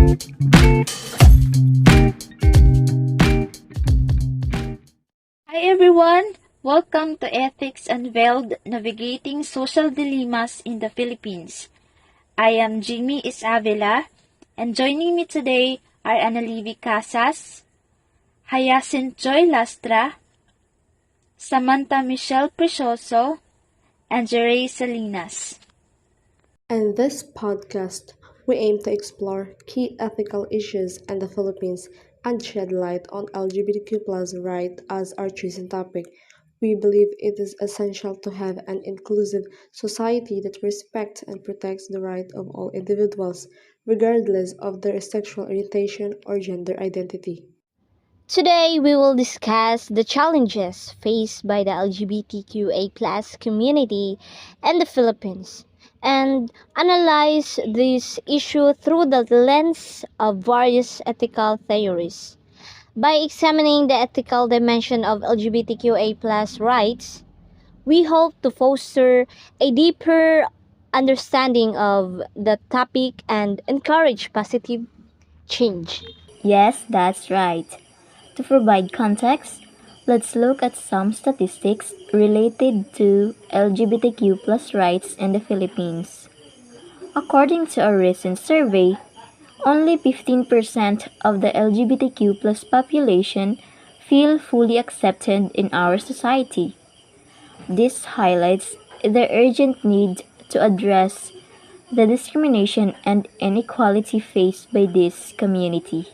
Hi everyone! Welcome to Ethics Unveiled, Navigating Social Dilemmas in the Philippines. I am Jimmy Isabela, and joining me today are Analivi Casas, Hyacinth Joy Lastra, Samantha Michelle Precioso, and Jeray Salinas. In this podcast, we aim to explore key ethical issues in the Philippines and shed light on LGBTQ rights as our chosen topic. We believe it is essential to have an inclusive society that respects and protects the rights of all individuals, regardless of their sexual orientation or gender identity. Today, we will discuss the challenges faced by the LGBTQA community in the Philippines and analyze this issue through the lens of various ethical theories. By examining the ethical dimension of LGBTQA rights, we hope to foster a deeper understanding of the topic and encourage positive change. Yes, that's right. To provide context, let's look at some statistics related to LGBTQ rights in the Philippines. According to a recent survey, only 15% of the LGBTQ population feel fully accepted in our society. This highlights the urgent need to address the discrimination and inequality faced by this community.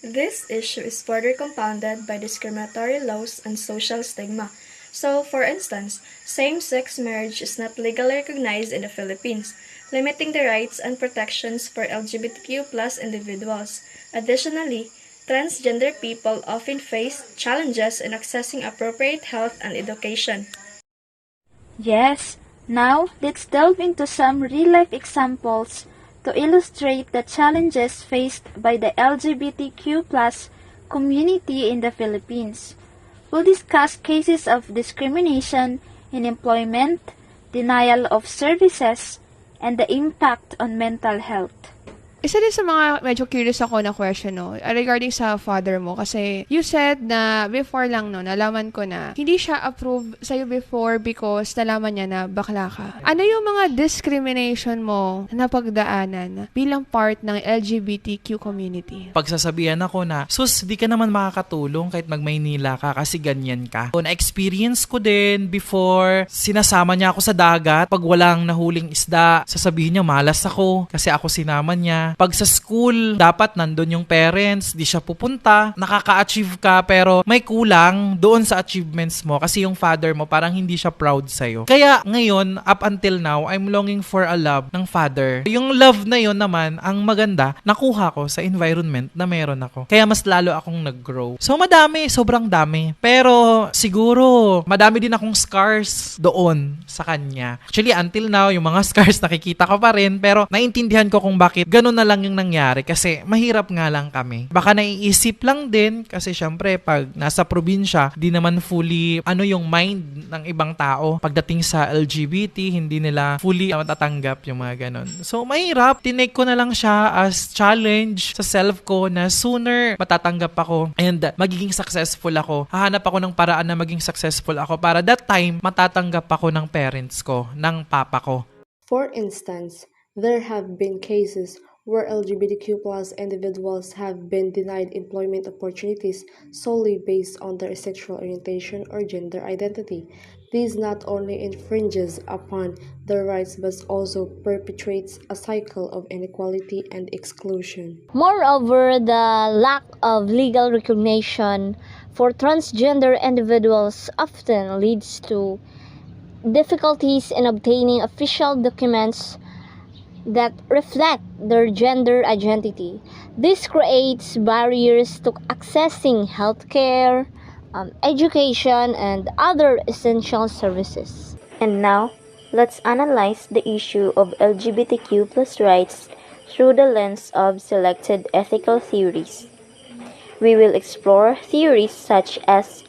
This issue is further compounded by discriminatory laws and social stigma. So, for instance, same-sex marriage is not legally recognized in the Philippines, limiting the rights and protections for LGBTQ individuals. Additionally, transgender people often face challenges in accessing appropriate health and education. Yes, now let's delve into some real-life examples to illustrate the challenges faced by the LGBTQ community in the Philippines. We'll discuss cases of discrimination in employment, denial of services, and the impact on mental health. Isa din sa mga medyo curious ako na question, no, regarding sa father mo. Kasi you said na before lang, no, nalaman ko na hindi siya approve sa'yo before because nalaman niya na bakla ka. Ano yung mga discrimination mo na pagdaanan bilang part ng LGBTQ community? Pagsasabihan ako na, sus, di ka naman makakatulong kahit mag-Maynila ka kasi ganyan ka. So, na-experience ko din before, sinasama niya ako sa dagat. Pag walang nahuling isda, sasabihin niya, malas ako kasi ako sinama niya. Pag sa school, dapat nandun yung parents, di siya pupunta, nakaka-achieve ka pero may kulang doon sa achievements mo kasi yung father mo parang hindi siya proud sa'yo. Kaya ngayon, up until now, I'm longing for a love ng father. Yung love na yun naman, ang maganda, nakuha ko sa environment na meron ako. Kaya mas lalo akong nag-grow. So madami, sobrang dami. Pero siguro, madami din akong scars doon sa kanya. Actually, until now, yung mga scars nakikita ko pa rin pero naintindihan ko kung bakit ganun na lang yung nangyari kasi mahirap nga lang kami. Baka naiisip lang din kasi syempre pag nasa probinsya, di naman fully yung mind ng ibang tao. Pagdating sa LGBT, hindi nila fully matatanggap yung mga ganun. So mahirap. Tinake ko na lang siya as challenge sa self ko na sooner matatanggap ako and magiging successful ako. Hahanap ako ng paraan na maging successful ako para that time matatanggap ako ng parents ko, ng papa ko. For instance, there have been cases where LGBTQ individuals have been denied employment opportunities solely based on their sexual orientation or gender identity. This not only infringes upon their rights but also perpetuates a cycle of inequality and exclusion. Moreover, the lack of legal recognition for transgender individuals often leads to difficulties in obtaining official documents that reflect their gender identity. This creates barriers to accessing healthcare, education, and other essential services. And now, let's analyze the issue of LGBTQ rights through the lens of selected ethical theories. We will explore theories such as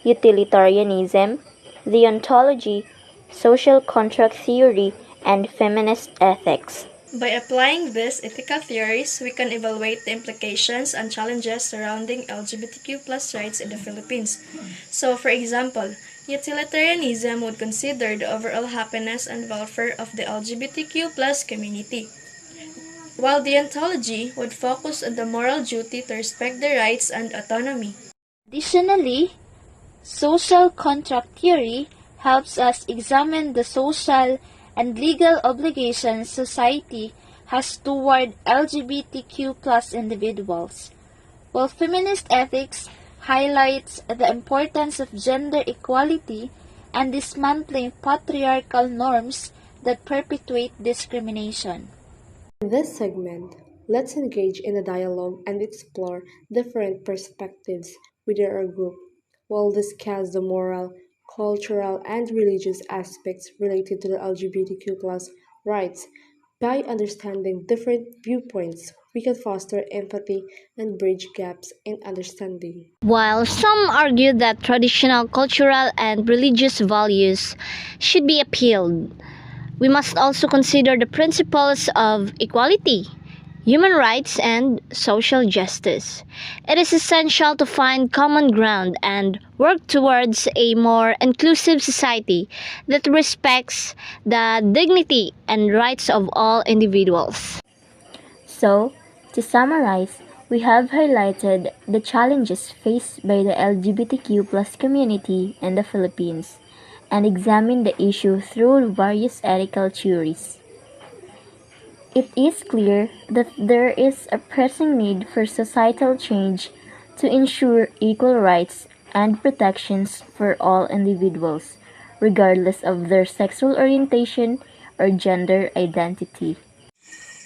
utilitarianism, deontology, social contract theory, and feminist ethics. By applying these ethical theories, we can evaluate the implications and challenges surrounding LGBTQ plus rights in the Philippines. So, for example, utilitarianism would consider the overall happiness and welfare of the LGBTQ plus community, while deontology would focus on the moral duty to respect their rights and autonomy. Additionally, social contract theory helps us examine the social and legal obligations society has toward LGBTQ plus individuals, while feminist ethics highlights the importance of gender equality and dismantling patriarchal norms that perpetuate discrimination. In this segment, let's engage in a dialogue and explore different perspectives within our group. We'll discuss the moral, cultural, and religious aspects related to the LGBTQ rights. By understanding different viewpoints, we can foster empathy and bridge gaps in understanding. While some argue that traditional cultural and religious values should be upheld, we must also consider the principles of equality, human rights, and social justice. It is essential to find common ground and work towards a more inclusive society that respects the dignity and rights of all individuals. So, to summarize, we have highlighted the challenges faced by the LGBTQ plus community in the Philippines and examined the issue through various ethical theories. It is clear that there is a pressing need for societal change to ensure equal rights and protections for all individuals, regardless of their sexual orientation or gender identity.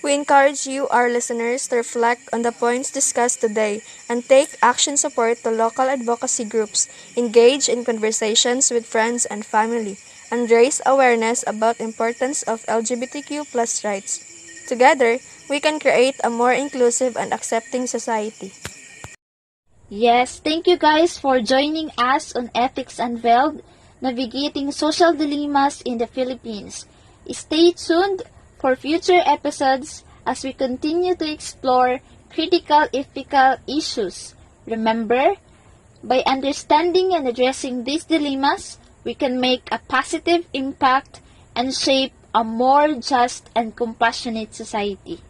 We encourage you, our listeners, to reflect on the points discussed today and take action support to local advocacy groups, engage in conversations with friends and family, and raise awareness about the importance of LGBTQ plus rights. Together, we can create a more inclusive and accepting society. Yes, thank you guys for joining us on Ethics Unveiled, Navigating Social Dilemmas in the Philippines. Stay tuned for future episodes as we continue to explore critical ethical issues. Remember, by understanding and addressing these dilemmas, we can make a positive impact and shape a more just and compassionate society.